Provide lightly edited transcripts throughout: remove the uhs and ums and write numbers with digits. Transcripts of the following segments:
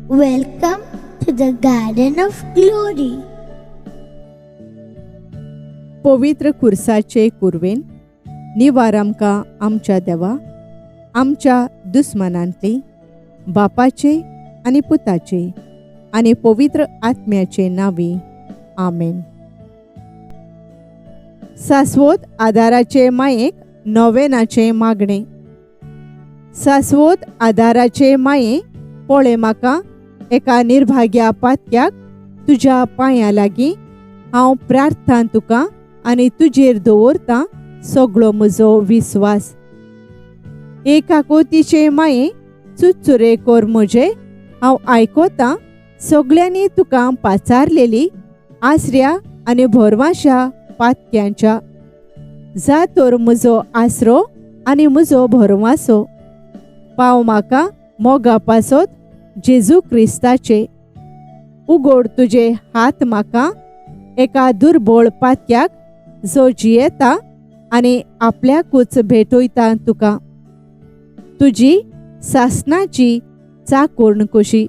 Welcome to the Garden of Glory. पवित्र खुर्साचे कुरवेन निवार आमकां आमच्या देवा, आमच्या दुस्मनांतली, बापाचे आनी पुताचे आनी पवित्र आत्म्याचे नांवी. आमेन. सासवोत आदाराचे मायेक नोवेनाचे मागणे. सासवोत आदाराचे माये, पळय म्हाका एका निर्भाग्या पातक्याक तुज्या पांयां लागीं. हांव प्रार्थना तुका आनी तुजेर दवरतां सगळो म्हजो विस्वास. एकाकोतीचे माये, चुचुरे कोर म्हजे. हांव आयकोतां सगळ्यांनी तुका पाचारलेली आसऱ्या आनी भरवाशा पातक्यांच्या. जा तर म्हजो आसरो आनी म्हजो भरवासो. पाव म्हाका मोगा पासत जेजू क्रिस्ताचे. उगोड तुजे हात म्हाका एका दुर्बळ पातक्याक जो जियेता आनी आपल्याकूच भेटोयता तुका. तुजी सासनाची चाकोर्ण कशी.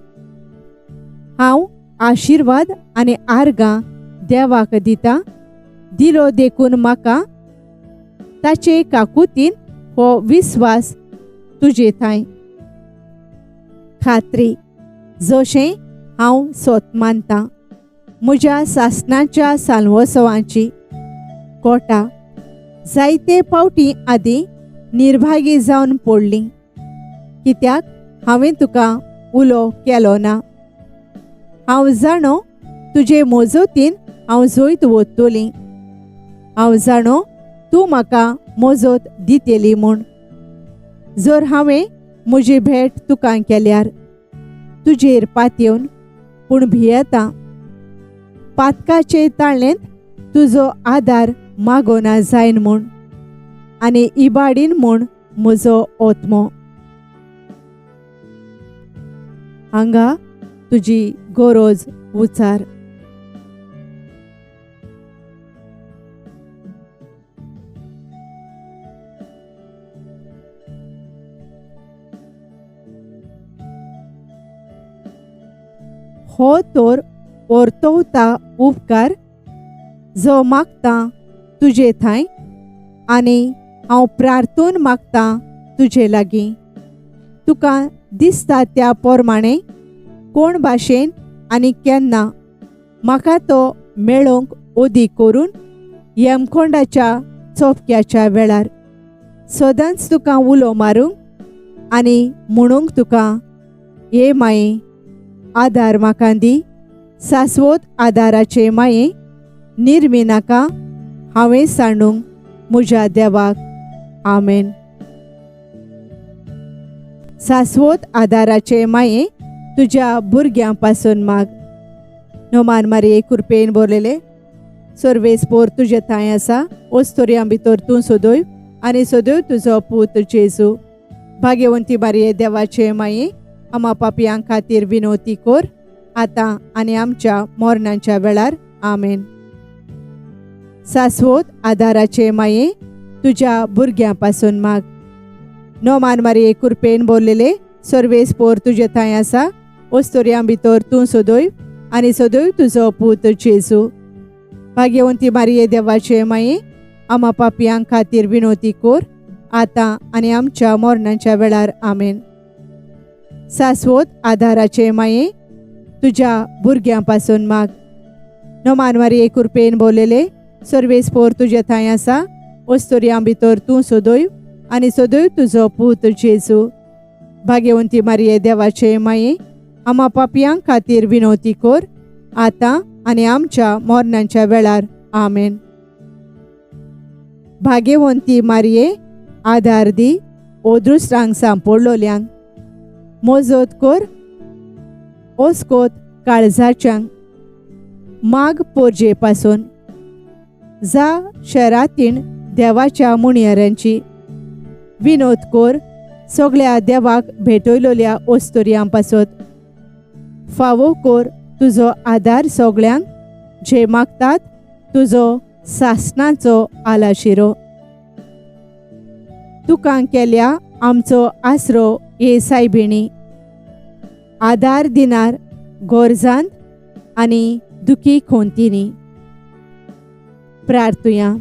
हांव आशिर्वाद आनी आर्गां देवाक दितां. दिलो देखून म्हाका ताचे काकुतीन हो विस्वास तुजे थंय. खात्री जशें हांव सोत मानतां म्हज्या सासनाच्या साल्वोत्सवांची. कोटा जायते फावटी आदीं निर्भागी जावन पडलीं, कित्याक हांवें तुका उलो केलो ना. हांव जाणो तुजे मोजोतीन हांव जैत वतलों. हांव जाणो तूं म्हाका मोजत दितेली म्हूण. जर हांवें म्हजी भेट तुका केल्यार तुजेर पातयेवन पूण भियेतां. पातकाचे ताळ्ळेंत तुजो आदार मागोना जायन म्हूण आनी इबाडीन म्हूण म्हजो ओतमो. हांगा तुजी गरज उचार. हो तर वर्तवता उपकार जो मागतां तुजे थंय आनी हांव प्रार्थून मागतां तुजे लागीं. तुका दिसता त्या प्रमाणे कोण भाशेन आनी केन्ना म्हाका तो मेळोवंक ओदी करून यमखोंडाच्या चोपक्याच्या वेळार सदांच तुका उलो मारूंक आनी म्हणूंक तुका, हे माये आदार म्हाका दी. सासवोत आदाराचे माये, निर्मी नाका हांवें सांडूंक म्हज्या देवाक. आमेन. सासवोत आदाराचे माये, तुज्या भुरग्यां पासून माग. नोमान मारये कृपेन बरलेले सर्वेस्पोर तुजे थंय आसा. ओस्तोरयां भितर तूं सोदोय आनी सोदोय तुजो पूत जेजू. भाग्यवंती मारये देवाचे माये, आमा पापयां खातीर विनवती कोर आतां आनी आमच्या मरणाच्या वेळार. आमेन. सासवोत आदाराचे माये, तुज्या भुरग्यां पासून माग. नोमान मारये कृपेन बरलेले सर्वेस्पोर तुजे थंय आसा. ओस्तोरयां भितर तूं सोदोय आनी सोदोय तुजो पूत जेजू. भाग्यवंती मारये देवाचे माये, आमा पापयां खातीर विनवती कोर आतां आनी आमच्या मरणाच्या वेळार. आमेन. सासवोत आदाराचे माये, तुज्या भुरग्यां पासून माग. नोमान मारये कृपेन बरलेले सर्वेस्पोर तुजे थंय आसा. ओस्तोरयां भितर तूं सोदोय आनी सोदोय तुजो पूत जेजू. भाग्यवंती मारये देवाचे माये, आमा पापयां खातीर विनवती कोर आतां आनी आमच्या मरणाच्या वेळार. आमेन. भाग्यवंती मारये, आदार दी ओदृश्टांक सांपडलोल्यांक. मोजत कोर ओस्कोत काळजाच्यांक. माग पोरजे पासून जा शरातीन देवाच्या मुणयाऱ्यांची. विनोद कोर सगळ्या देवाक भेटयलोल्या ओस्तोरयां पासत. फावो कोर तुजो आदार सगळ्यांक जे मागतात तुजो सासनाचो आलाशिरो. तुका केल्या आमचो आसरो हे सायबिणी. आदार दिनार गोरजांत आनी दुखी खोंतीनी. प्रार्थुया.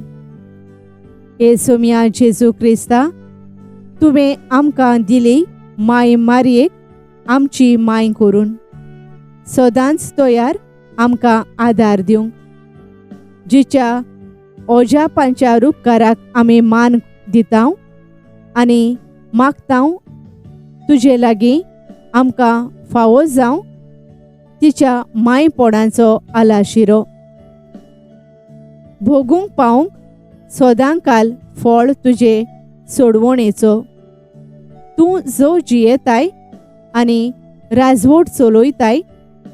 येसुमिया जेजू क्रिस्ता, तुवें आमकां दिली माय मारयेक आमची माय करून सदांच तयार आमकां आदार दिवंक. जिच्या ओजापांच्या उपकाराक आमी मान दिता आनी मागता तुजे लागीं आमकां फावो जावं तिच्या मायपणाचो आलाशिरो भोगूंक पावंक सदांकाल फळ तुजे सोडवणेचो. तूं जो जियेताय आनी राजवट चलोयताय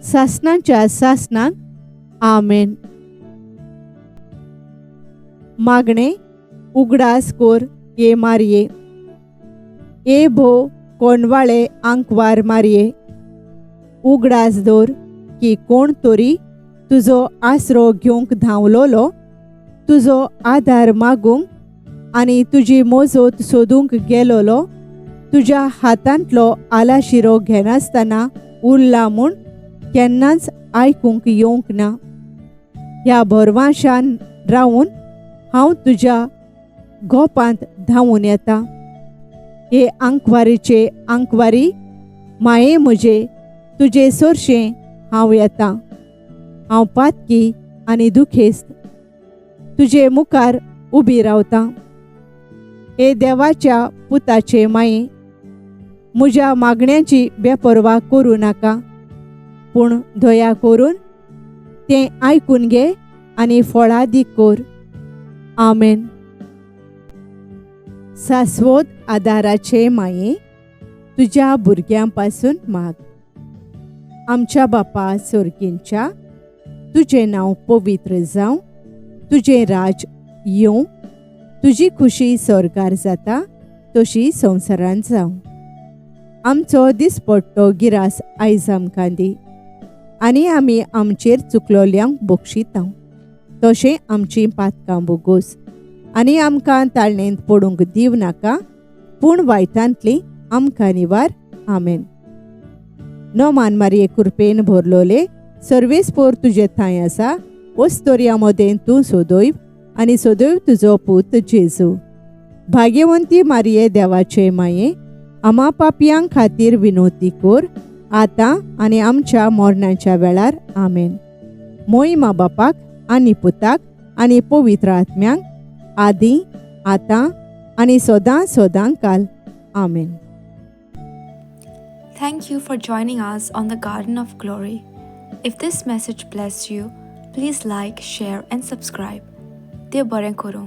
सासणांच्या सासणांक. आमेन. मागणे. उगडास कोर ये मारये. ए भो कोणवाळे आंकवार मारये, उगडास दोर की कोण तरी तुजो आसरो घेवंक धांवलोलो तुजो आदार मागूंक आनी तुजी मोजत सोदूंक गेलोलो तुज्या हातांतलो आलाशिरो घेनासतना उरला म्हूण केन्नाच आयकूंक येवंक ना. ह्या भरवाशान रावून हांव तुज्या गोपांत धांवून येता. हे आंकवारीचे आंकवारी माये म्हजे तुजे सोरशें हांव येता. हांव पातकी आनी दुखेस्त तुजे मुखार उबी रावता. हे देवाच्या पुताचे माये, म्हज्या मागण्यांची बेपरवा करूं नाका, पूण दया करून तें आयकून घे आनी फळादीक कर. आमेन. शाश्वत आदाराचे माये, तुज्या भुरग्यां पासून माग. आमच्या बापा सोर्गींच्या, तुजें नांव पवित्र जावं, तुजें राज येवं, तुजी खुशी स्वर्गार जाता तशी संवसारांत जावं. आमचो दिसपट्टो गिरास आयज आमकां दी आनी आमी आमचेर चुकलोल्यांक बक्षिता तशें आमची पातकां बोगोस आनी आमकां ताळणेंत पडूंक दिव नाका, पूण वायटांतली आमकां निवार. आमेन. नोमान मारये कृपेन भरलोले सर्वेस्पोर तुजे थंय आसा, वस्तोरया मदें तूं सोदोयव आनी सोदोयव तुजो पूत जेजू. भाग्यवंती मारये देवाचे माये, आमा पापयांक खातीर विनोती कोर, आतां आनी आमच्या मरणाच्या वेळार. आमेन. मोहिमा बापाक आनी पुताक आनी पवित्र आत्म्यांक, आदी आतां आनी सदां सदांकाल. आमेन. Thank you for joining us on the Garden of Glory. If this message blessed you, please like, share and subscribe. देव बरें करूं.